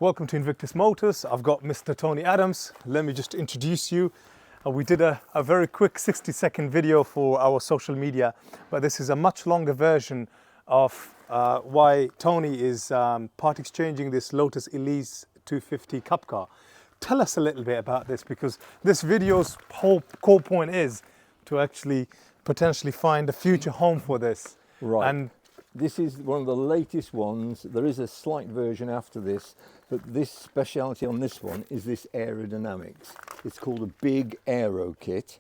Welcome to Invictus Motors. I've got Mr. Tony Adams. Let me just introduce you. We did a very quick 60-second video for our social media, but this is a much longer version of why Tony is part exchanging this Lotus Elise 250 Cup car. Tell us a little bit about this, because this video's whole core point is to actually potentially find a future home for this. Right. And this is one of the latest ones. There is a slight version after this, but this speciality on this one is this aerodynamics. It's called a big aero kit,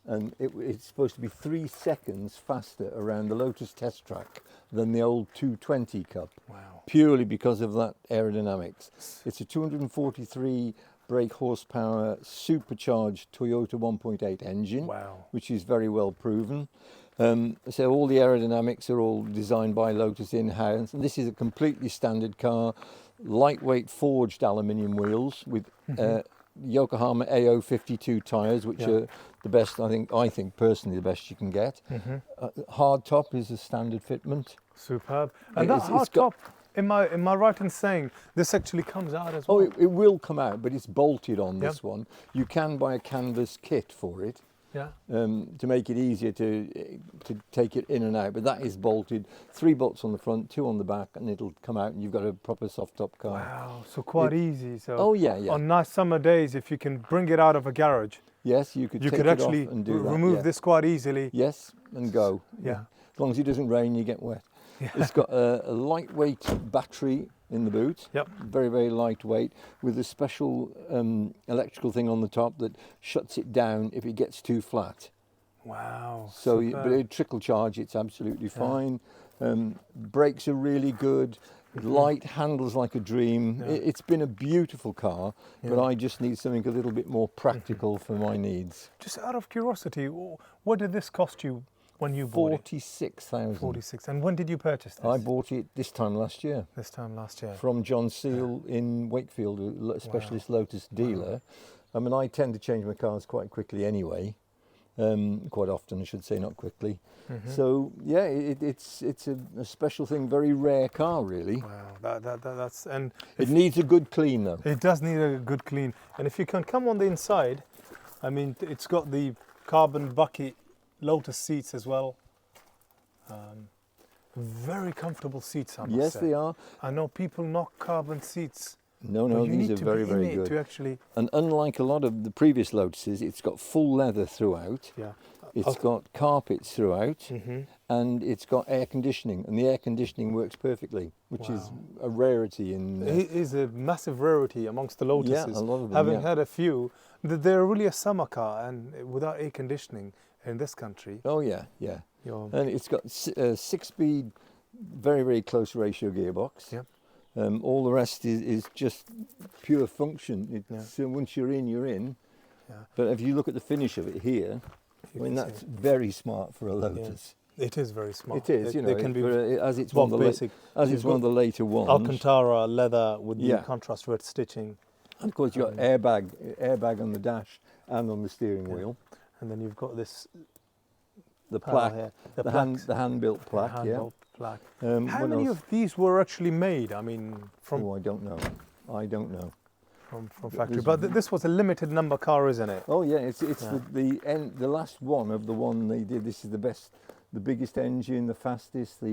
and it's supposed to be 3 seconds faster around the Lotus test track than the old 220 Cup. Wow. Purely because of that aerodynamics. It's a 243 brake horsepower supercharged Toyota 1.8 engine, Wow. which is very well proven. So all the aerodynamics are all designed by Lotus in-house, and this is a completely standard car, lightweight forged aluminium wheels with Yokohama AO52 tyres, which are the best, I think personally the best you can get. Hard top is a standard fitment. Superb. And that hard top, am I right in saying this actually comes out as well? Oh, it will come out, but it's bolted on this one. You can buy a canvas kit for it. Yeah. To make it easier to take it in and out, but that is bolted. 3 bolts on the front, 2 on the back, and it'll come out, and you've got a proper soft top car. Wow, so quite easy. So oh yeah. On nice summer days, if you can bring it out of a garage, yes, you could actually off and do remove this quite easily. Yes, and go. Yeah. As long as it doesn't rain, you get wet. Yeah. It's got a lightweight battery in the boot. Yep. Very, very lightweight, with a special electrical thing on the top that shuts it down if it gets too flat. Wow. So, but it trickle charge, it's absolutely fine. Brakes are really good. Light, handles like a dream. It's been a beautiful car, but I just need something a little bit more practical for my needs. Just out of curiosity, what did this cost you when you bought it? 46,000. 46. And when did you purchase this? I bought it this time last year. This time last year. From John Seal in Wakefield, a specialist Lotus dealer. I mean, I tend to change my cars quite quickly anyway. Quite often, I should say, not quickly. So yeah, it's a special thing, very rare car, really. Wow, that's and it needs a good clean though. It does need a good clean, and if you can come on the inside, I mean, it's got the carbon bucket Lotus seats as well. Very comfortable seats, I must say. Yes, they are. I know people knock carbon seats. No, these are very, very good. To actually... And unlike a lot of the previous Lotuses, it's got full leather throughout. Yeah. It's got carpets throughout, and it's got air conditioning, and the air conditioning works perfecly, which is a rarity in... It is a massive rarity amongst the Lotuses. Yeah, a lot of them, Having had a few, they're really a summer car, and without air conditioning in this country. Oh yeah. And it's got a 6-speed, very, very close ratio gearbox. Yeah. All the rest is just pure function. So once you're in, you're in. Yeah. But if you look at the finish of it here, I mean, that's very smart for a Lotus. Yeah. It is very smart. It is, you know, can be as it's one of the later ones. Alcantara leather with the contrast red stitching. And of course you've got airbag on the dash and on the steering wheel. And then you've got this the plaque, here. the hand-built plaque. Plaque. How many of these were actually made? I mean, from... Oh, I don't know. From factory, but this was a limited number car, isn't it? Oh yeah, it's the last one of the one they did. This is the best, the biggest engine, the fastest,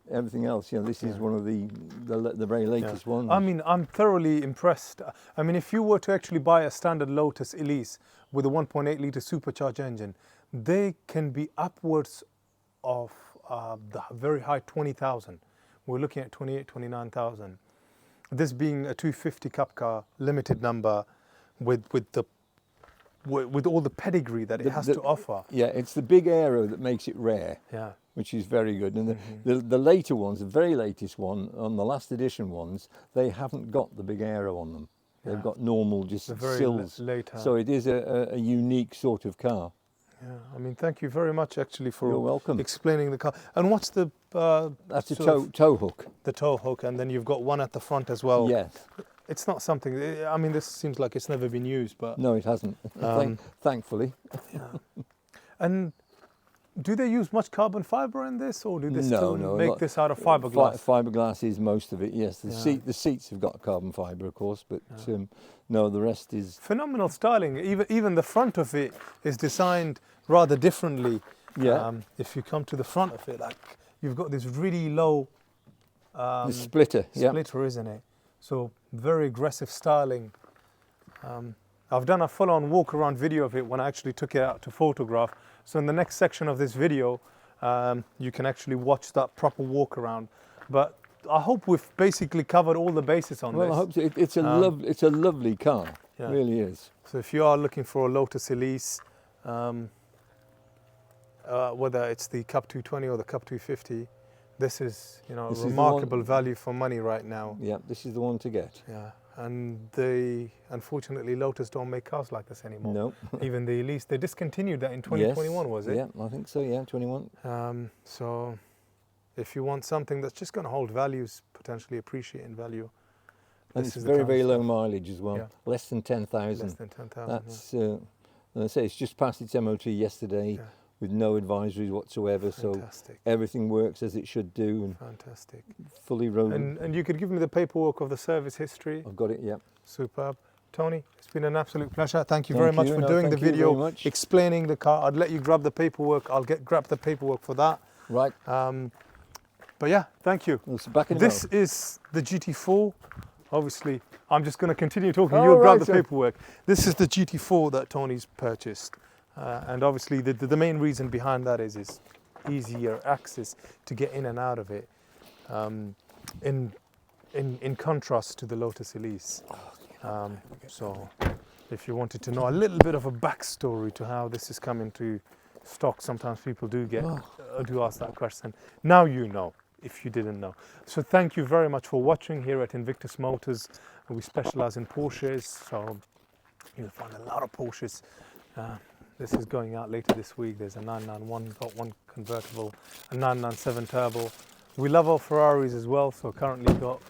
everything else. You know, this is one of the very latest ones. I mean, I'm thoroughly impressed. I mean, if you were to actually buy a standard Lotus Elise with a 1.8 litre supercharged engine, they can be upwards of the very high 20,000. We're looking at 28, 29,000. This being a 250 Cup car, limited number, with all the pedigree that it has to offer. Yeah, it's the big aero that makes it rare. Yeah. Which is very good. And the later ones, the very latest one, on the last edition ones, they haven't got the big aero on them. They've got normal, just sills. Later. So it is a unique sort of car. Yeah, I mean, thank you very much actually for You're welcome. Explaining the car. And what's the... That's a tow hook. The tow hook, and then you've got one at the front as well. Yes. It's not something, I mean, this seems like it's never been used, but... No, it hasn't, thankfully. Yeah. And do they use much carbon fibre in this, or do they still No, make this out of fiberglass? Fiberglass is most of it. Yes, Yeah. the seats have got carbon fibre, of course, but no, the rest is. Phenomenal styling. Even the front of it is designed rather differently. Yeah. If you come to the front of it, like you've got this really low The splitter. Yeah. splitter, isn't it? So very aggressive styling. I've done a full-on walk-around video of it when I actually took it out to photograph. So in the next section of this video, you can actually watch that proper walk-around. But I hope we've basically covered all the bases on this. Well, I hope so. It's a lovely car. Yeah. It really is. So if you are looking for a Lotus Elise, whether it's the Cup 220 or the Cup 250, this is, you know, This a is the one- remarkable value for money right now. Yeah, this is the one to get. Yeah, and unfortunately Lotus don't make cars like this anymore. No. Even the Elise, they discontinued that in 2021, Yes. was it? Yeah, I think so. Yeah, 21. So if you want something that's just going to hold values, potentially appreciate in value, And this it's is the very, kind very of low stuff. mileage as well. Yeah. Less than 10,000. Less than 10,000. That's, as I say, it's just passed its MOT yesterday Yeah. with no advisories whatsoever. Fantastic. So everything works as it should do and Fantastic. fully rolled. And you could give me the paperwork of the service history. I've got it, yeah. Superb. Tony, it's been an absolute pleasure. Thank you Thank very much you. for No, doing the thank you video, very much. explaining the car. I'd let you grab the paperwork. I'll grab the paperwork for that. Right. But yeah, thank you. Well, so back in a This moment. is the GT4. Obviously, I'm just going to continue talking. Oh, You'll grab right, the sir. paperwork. This is the GT4 that Tony's purchased. And obviously, the main reason behind that is easier access to get in and out of it. In contrast to the Lotus Elise. So if you wanted to know a little bit of a backstory to how this is coming to stock, sometimes people do ask that question. Now you know, if you didn't know. So thank you very much for watching here at Invictus Motors. We specialize in Porsches, so you'll find a lot of Porsches. This is going out later this week. There's a 991, got one convertible, a 997 turbo. We love our Ferraris as well, so currently got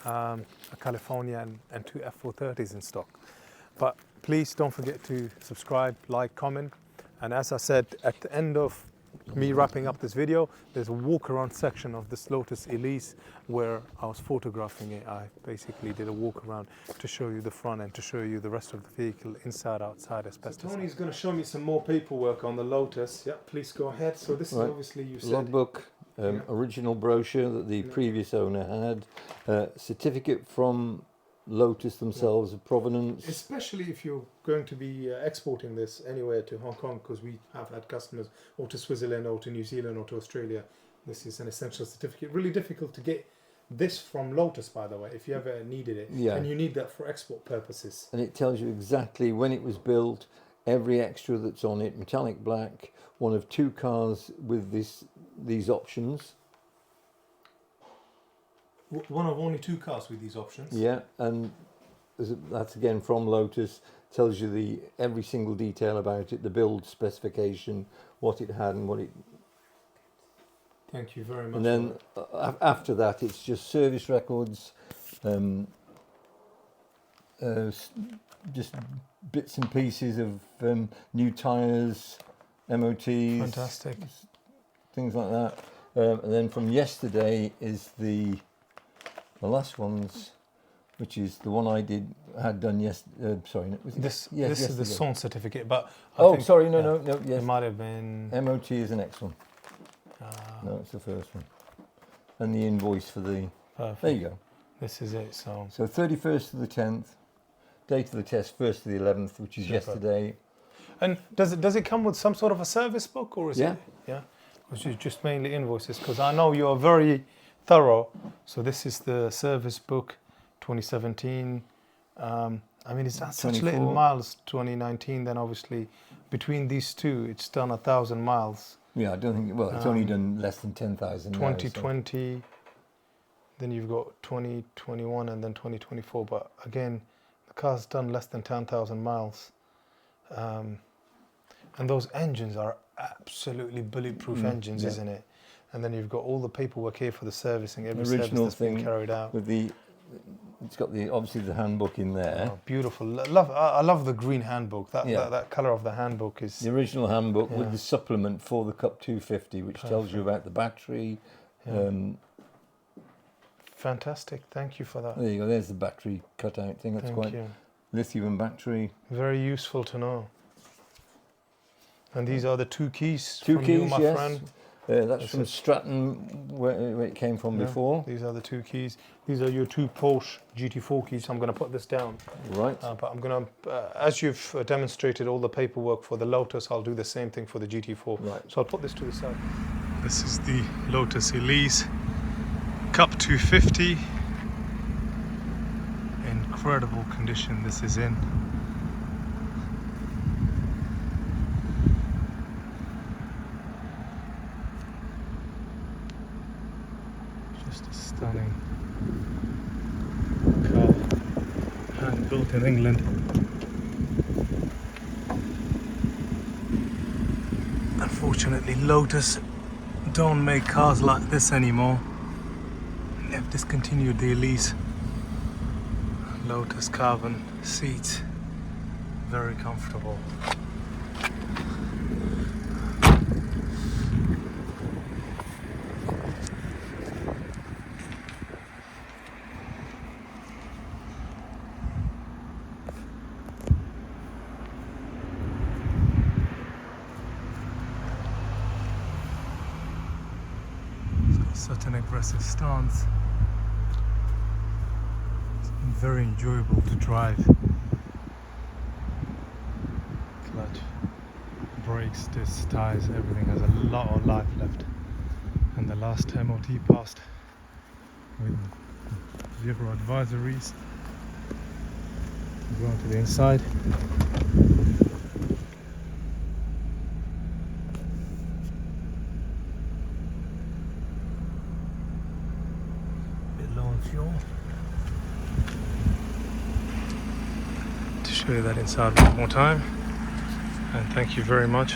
a California and two F430s in stock. But please don't forget to subscribe, like, comment. And as I said, at the end of me wrapping up this video, there's a walk around section of this Lotus Elise where I was photographing it. I basically did a walk around to show you the front and to show you the rest of the vehicle inside, outside, as best as possible. Tony's going to show me some more paperwork on the Lotus. Yeah, please go ahead. So this is obviously, you said, logbook, original brochure that the previous owner had, certificate from Lotus themselves of provenance. especially if you're going to be exporting this anywhere to Hong Kong, because we have had customers, or to Switzerland or to New Zealand or to Australia. This is an essential certificate. Really difficult to get this from Lotus, by the way, if you ever needed it. Yeah. And you need that for export purposes. And it tells you exactly when it was built, every extra that's on it, metallic black, one of two cars with these options. One of only two cars with these options. Yeah, and that's again from Lotus, tells you every single detail about it, the build specification, what it had and what it... Thank you very much. And then after that, it's just service records, just bits and pieces of new tyres, MOTs, Fantastic. things like that. And then from yesterday is the last ones, which is the one I had done yesterday. Sorry, was it? This Yes, is the yesterday. SON certificate, but Oh, sorry, no, it yes. might have been. MOT is the next one. No, it's the first one. And the invoice for the... Perfect. There you go. This is it. So 31st to the 10th, date of the test 1st to the 11th, which is yesterday. And does it come with some sort of a service book, or is Yeah. it? Yeah. Which is just mainly invoices, because I know you're very thorough. So this is the service book, 2017. I mean, it's at such 24. little miles. 2019. Then obviously, between these two, it's done 1,000 miles. Yeah, I don't think... Well, it's only done less than 10,000 now, 2020. Then you've got 2021 and then 2024. But again, the car's done less than 10,000 miles. And those engines are absolutely bulletproof engines, isn't it? And then you've got all the paperwork here for the servicing, every service original that's been thing carried out. with the It's got obviously the handbook in there. Oh, beautiful. I love the green handbook. That colour of the handbook is... The original handbook with the supplement for the Cup 250, which tells you about the battery. Fantastic. Thank you for that. There you go. There's the battery cutout thing. That's quite lithium battery. Very useful to know. And these are the 2 keys. Two from keys, you, my yes. friend. That's from Stratton, where it came from before. These are the 2 keys. These are your 2 Porsche GT4 keys. I'm going to put this down. Right. But I'm going to, as you've demonstrated all the paperwork for the Lotus, I'll do the same thing for the GT4. Right. So I'll put this to the side. This is the Lotus Elise Cup 250. Incredible condition this is in. Just a stunning car, hand built in England. Unfortunately, Lotus don't make cars like this anymore. They've discontinued the Elise. Lotus carbon seats, very comfortable. Such an aggressive stance. It's been very enjoyable to drive. Clutch, brakes, discs, tires, everything has a lot of life left. And the last MOT passed with 0 advisories. Go on to the inside. Low on fuel. To show you that inside one more time, and thank you very much.